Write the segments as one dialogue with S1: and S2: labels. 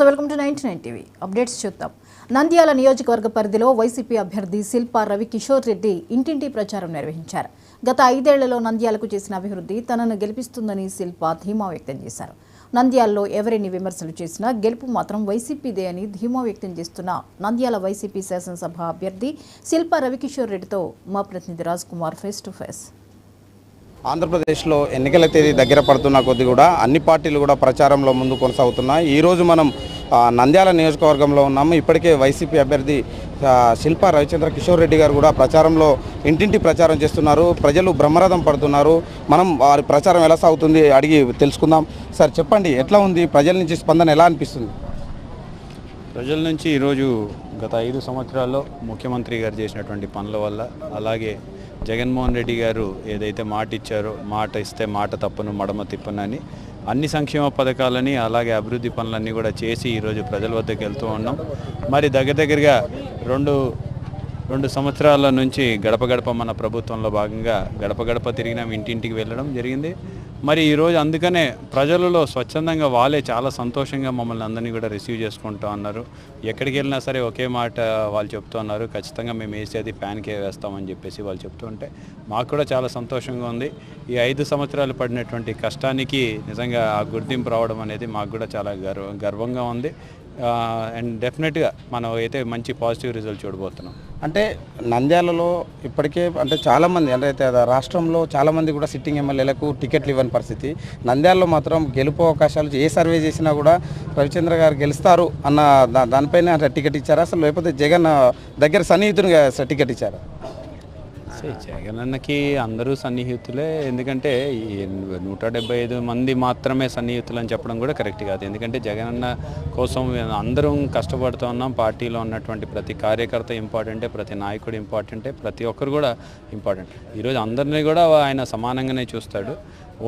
S1: Welcome to 99 TV updates చూద్దాం. నంద్యాల నియోజకవర్గ పరిధిలో వైసీపీ అభ్యర్థి శిల్పా రవికిషోర్ రెడ్డి ఇంటింటి ప్రచారం నిర్వహించారు. గత 5 ఏళ్లలో నంద్యాలకు చేసిన అభివృద్ధి తనను గెలిపిస్తుందని శిల్పా ధీమా వ్యక్తం చేశారు. నంద్యాలలో ఎవరిని విమర్శలు చేసినా గెలుపు మాత్రం వైసీపీదే అని ధీమా వ్యక్తం చేస్తున్న నంద్యాల వైసీపీ శాసనసభ అభ్యర్థి శిల్పా రవికిషోర్ రెడ్డితో మా ప్రతినిధి Raj Kumar face to face.
S2: ఆంధ్రప్రదేశ్లో ఎన్నికల తేదీ దగ్గర పడుతున్న కొద్దీ కూడా అన్ని పార్టీలు కూడా ప్రచారంలో ముందు కొనసాగుతున్నాయి. ఈరోజు మనం నంద్యాల నియోజకవర్గంలో ఉన్నాము. ఇప్పటికే వైసీపీ అభ్యర్థి శిల్పా రవిచంద్ర కిషోర్ రెడ్డి గారు కూడా ప్రచారంలో ఇంటింటి ప్రచారం చేస్తున్నారు. ప్రజలు బ్రహ్మరథం పడుతున్నారు. మనం వారి ప్రచారం ఎలా సాగుతుంది అడిగి తెలుసుకుందాం. సార్ చెప్పండి, ఎట్లా ఉంది? ప్రజల నుంచి స్పందన ఎలా అనిపిస్తుంది?
S3: ప్రజల నుంచి ఈరోజు గత 5 సంవత్సరాల్లో ముఖ్యమంత్రి గారు చేసినటువంటి పనుల వల్ల, అలాగే జగన్మోహన్ రెడ్డి గారు ఏదైతే మాట ఇచ్చారో, మాట ఇస్తే మాట తప్పను మడమ తిప్పనని అన్ని సంక్షేమ పథకాలని అలాగే అభివృద్ధి పనులన్నీ కూడా చేసి ఈరోజు ప్రజల వద్దకు వెళ్తూ ఉన్నాం. మరి దగ్గరగా రెండు సంవత్సరాల నుంచి గడప గడప మన ప్రభుత్వంలో భాగంగా గడప తిరిగినాం, ఇంటింటికి వెళ్ళడం జరిగింది. మరి ఈరోజు అందుకనే ప్రజలలో స్వచ్ఛందంగా వాళ్ళే చాలా సంతోషంగా మమ్మల్ని అందరినీ కూడా రిసీవ్ చేసుకుంటూ ఉన్నారు. ఎక్కడికి వెళ్ళినా సరే ఒకే మాట వాళ్ళు చెప్తూ ఉన్నారు, ఖచ్చితంగా మేము వేసేది ఫ్యాన్కే వేస్తామని చెప్పేసి వాళ్ళు చెప్తూ ఉంటే మాకు కూడా చాలా సంతోషంగా ఉంది. ఈ 5 సంవత్సరాలు పడినటువంటి కష్టానికి నిజంగా ఆ గుర్తింపు రావడం అనేది మాకు కూడా చాలా గర్వంగా ఉంది. అండ్ డెఫినెట్గా మనం అయితే మంచి పాజిటివ్ రిజల్ట్ చూడబోతున్నాం.
S2: అంటే నంద్యాలలో ఇప్పటికే అంటే చాలామంది అంటే రాష్ట్రంలో చాలామంది కూడా సిట్టింగ్ ఎమ్మెల్యేలకు టికెట్లు ఇవ్వని పరిస్థితి. నంద్యాలలో మాత్రం గెలుపు అవకాశాలు ఏ సర్వే చేసినా కూడా రవిచంద్ర గారు గెలుస్తారు అన్న దానిపైన టికెట్ ఇచ్చారా అసలు, లేకపోతే జగన్ దగ్గర సన్నిహితునిగా టికెట్ ఇచ్చారా?
S3: జగన్ అన్నకి అందరూ సన్నిహితులే. ఎందుకంటే 175 మంది మాత్రమే సన్నిహితులు అని చెప్పడం కూడా కరెక్ట్ కాదు. ఎందుకంటే జగన్ అన్న కోసం అందరం కష్టపడుతూ ఉన్నాం. పార్టీలో ఉన్నటువంటి ప్రతి కార్యకర్త ఇంపార్టెంటే, ప్రతి నాయకుడు ఇంపార్టెంటే, ప్రతి ఒక్కరు కూడా ఇంపార్టెంట్. ఈరోజు అందరినీ కూడా ఆయన సమానంగానే చూస్తాడు.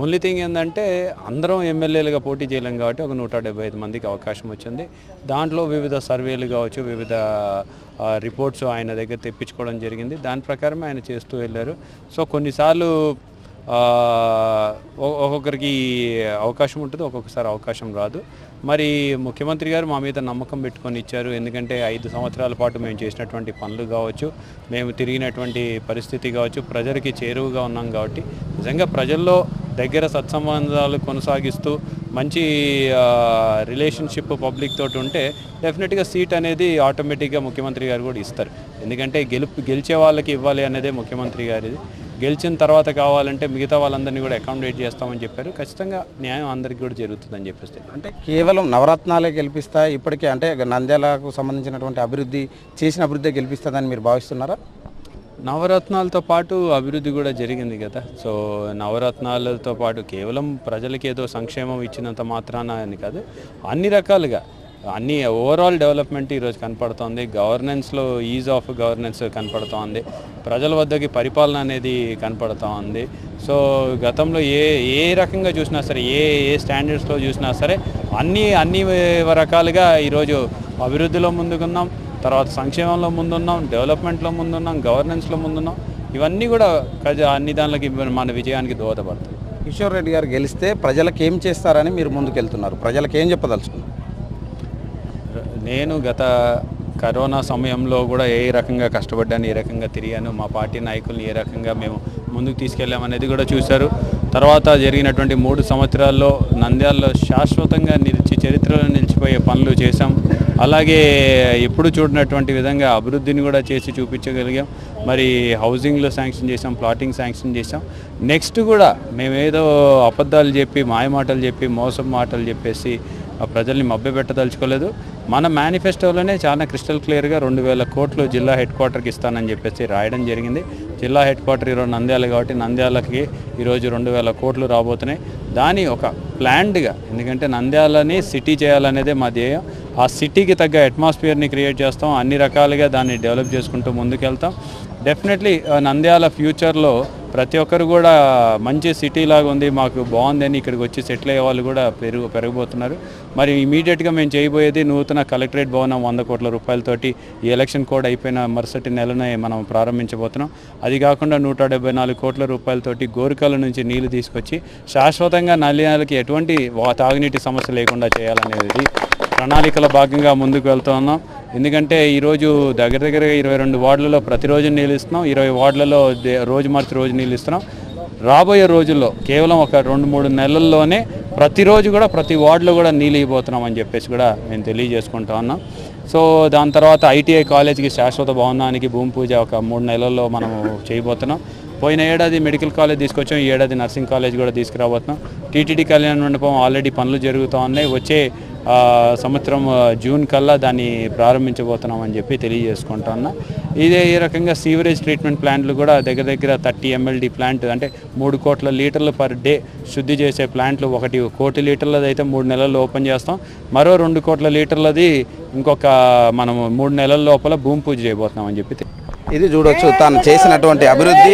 S3: ఓన్లీ థింగ్ ఏంటంటే అందరం ఎమ్మెల్యేలుగా పోటీ చేయలేం కాబట్టి ఒక 175 మందికి అవకాశం వచ్చింది. దాంట్లో వివిధ సర్వేలు కావచ్చు, వివిధ రిపోర్ట్స్ ఆయన దగ్గర తెప్పించుకోవడం జరిగింది. దాని ప్రకారం ఆయన చేస్తూ వెళ్ళారు. సో కొన్నిసార్లు ఒక్కొక్కరికి అవకాశం ఉంటుంది, ఒక్కొక్కసారి అవకాశం రాదు. మరి ముఖ్యమంత్రి గారు మా మీద నమ్మకం పెట్టుకొని ఇచ్చారు. ఎందుకంటే 5 సంవత్సరాల పాటు మేము చేసినటువంటి పనులు కావచ్చు, మేము తిరిగినటువంటి పరిస్థితి కావచ్చు, ప్రజలకి చేరువుగా ఉన్నాం కాబట్టి నిజంగా ప్రజల్లో దగ్గర సత్సంబంధాలు కొనసాగిస్తూ మంచి రిలేషన్షిప్ పబ్లిక్ తోటి ఉంటే డెఫినెట్గా సీట్ అనేది ఆటోమేటిక్గా ముఖ్యమంత్రి గారు కూడా ఇస్తారు. ఎందుకంటే గెలిచే వాళ్ళకి ఇవ్వాలి అనేదే ముఖ్యమంత్రి గారిది. గెలిచిన తర్వాత కావాలంటే మిగతా వాళ్ళందరినీ కూడా అకామిడేట్ చేస్తామని చెప్పారు. ఖచ్చితంగా న్యాయం అందరికీ కూడా జరుగుతుందని చెప్పేసి.
S2: అంటే కేవలం నవరత్నాలే గెలిపిస్తాయి ఇప్పటికే, అంటే నంద్యాలకు సంబంధించినటువంటి అభివృద్ధి గెలిపిస్తుందని మీరు భావిస్తున్నారా?
S3: నవరత్నాలతో పాటు అభివృద్ధి కూడా జరిగింది కదా. సో నవరత్నాలతో పాటు కేవలం ప్రజలకి ఏదో సంక్షేమం ఇచ్చినంత మాత్రాన అని కాదు, అన్ని రకాలుగా అన్ని ఓవరాల్ డెవలప్మెంట్ ఈరోజు కనపడుతోంది. గవర్నెన్స్లో ఈజ్ ఆఫ్ గవర్నెన్స్ కనపడుతోంది. ప్రజల వద్దకి పరిపాలన అనేది కనపడుతూ ఉంది. సో గతంలో ఏ రకంగా చూసినా సరే, ఏ స్టాండర్డ్స్లో చూసినా సరే అన్ని రకాలుగా ఈరోజు అభివృద్ధిలో ముందుకున్నాం, తర్వాత సంక్షేమంలో ముందున్నాం, డెవలప్మెంట్లో ముందున్నాం, గవర్నెన్స్లో ముందున్నాం. ఇవన్నీ కూడా అన్ని దానిలోకి మన విజయానికి దోహదపడతాయి.
S2: కిషోర్ రెడ్డి గారు గెలిస్తే ప్రజలకు ఏం చేస్తారని మీరు ముందుకెళ్తున్నారు? ప్రజలకు ఏం చెప్పదలుచుకున్నారు?
S3: నేను గత కరోనా సమయంలో కూడా ఏ రకంగా కష్టపడ్డాను, ఏ రకంగా తిరిగాను, మా పార్టీ నాయకుల్ని ఏ రకంగా మేము ముందుకు తీసుకెళ్ళామనేది కూడా చూశారు. తర్వాత జరిగినటువంటి 3 సంవత్సరాల్లో నంద్యాలలో శాశ్వతంగా చరిత్రలో నిలిచిపోయే పనులు చేశాం. అలాగే ఎప్పుడు చూడనటువంటి విధంగా అభివృద్ధిని కూడా చేసి చూపించగలిగాం. మరి హౌసింగ్లో శాంక్షన్ చేసాం, ప్లాటింగ్ శాంక్షన్ చేసాం. నెక్స్ట్ కూడా మేమేదో అబద్ధాలు చెప్పి, మాయమాటలు చెప్పి, మోసం మాటలు చెప్పేసి ప్రజల్ని మభ్యపెట్టదలుచుకోలేదు. మన మేనిఫెస్టోలోనే చాలా క్రిస్టల్ క్లియర్గా 2000 కోట్లు జిల్లా హెడ్ క్వార్టర్కి ఇస్తానని చెప్పేసి రాయడం జరిగింది. జిల్లా హెడ్ క్వార్టర్ ఈరోజు నంద్యాల కాబట్టి నంద్యాలకి ఈరోజు 2000 కోట్లు రాబోతున్నాయి. దాని ఒక ప్లాన్డ్గా, ఎందుకంటే నంద్యాలని సిటీ చేయాలనేదే మా ధ్యేయం. ఆ సిటీకి తగ్గ అట్మాస్ఫియర్ని క్రియేట్ చేస్తాం, అన్ని రకాలుగా దాన్ని డెవలప్ చేసుకుంటూ ముందుకెళ్తాం. డెఫినెట్లీ నంద్యాల ఫ్యూచర్లో ప్రతి ఒక్కరు కూడా మంచి సిటీ లాగా ఉంది, మాకు బాగుందని ఇక్కడికి వచ్చి సెటిల్ అయ్యే వాళ్ళు కూడా పెరగబోతున్నారు. మరి ఇమీడియట్గా మేము చేయబోయేది నూతన కలెక్టరేట్ భవనం 100 కోట్ల రూపాయలతోటి ఈ ఎలక్షన్ కోడ్ అయిపోయిన మరుసటి నెలనే మనం ప్రారంభించబోతున్నాం. అది కాకుండా 174 కోట్ల రూపాయలతోటి గోరికల నుంచి నీళ్లు తీసుకొచ్చి శాశ్వతంగా నల్యాలకి ఎటువంటి తాగునీటి సమస్య లేకుండా చేయాలనేది ప్రణాళికల భాగంగా ముందుకు వెళ్తూ ఉన్నాం. ఎందుకంటే ఈరోజు దగ్గర 22 వార్డులలో ప్రతిరోజు నీళ్ళు ఇస్తున్నాం, 20 వార్డులలో రోజు మార్చి రోజు నీళ్ళు ఇస్తున్నాం. రాబోయే రోజుల్లో కేవలం ఒక 2-3 నెలల్లోనే ప్రతిరోజు కూడా ప్రతి వార్డులో కూడా నీళ్ళు ఇవ్వబోతున్నాం అని చెప్పేసి కూడా మేము తెలియజేసుకుంటా ఉన్నాం. సో దాని తర్వాత ఐటీఐ కాలేజీకి శాశ్వత భవనానికి భూమి పూజ ఒక 3 నెలల్లో మనము చేయబోతున్నాం. పోయిన ఏడాది మెడికల్ కాలేజ్ తీసుకొచ్చాం, ఈ ఏడాది నర్సింగ్ కాలేజ్ కూడా తీసుకురాబోతున్నాం. టీటీడీ కళ్యాణ మండపం ఆల్రెడీ పనులు జరుగుతూ ఉన్నాయి. వచ్చే సంవత్సరం జూన్ కల్లా దాన్ని ప్రారంభించబోతున్నాం అని చెప్పి తెలియజేసుకుంటా ఉన్నా. ఇదే ఈ రకంగా సీవరేజ్ ట్రీట్మెంట్ ప్లాంట్లు కూడా దగ్గర 30 MLD ప్లాంట్ అంటే 3 కోట్ల లీటర్లు పర్ డే శుద్ధి చేసే ప్లాంట్లు 1 కోటి లీటర్లది అయితే 3 నెలల్లో ఓపెన్ చేస్తాం. మరో 2 కోట్ల లీటర్లది ఇంకొక మనము 3 నెలల లోపల భూమి పూజ చేయబోతున్నాం అని చెప్పి.
S2: ఇది చూడొచ్చు, తాను చేసినటువంటి అభివృద్ధి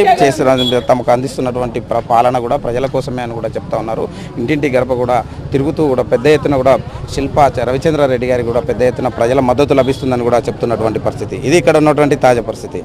S2: తమకు అందిస్తున్నటువంటి పాలన కూడా ప్రజల కోసమే అని కూడా చెప్తా ఉన్నారు. ఇంటింటి గడప కూడా తిరుగుతూ కూడా పెద్ద ఎత్తున కూడా శిల్పా రవిచంద్రారెడ్డి గారికి కూడా పెద్ద ఎత్తున ప్రజల మద్దతు లభిస్తుందని కూడా చెప్తున్నటువంటి పరిస్థితి. ఇది ఇక్కడ ఉన్నటువంటి తాజా పరిస్థితి.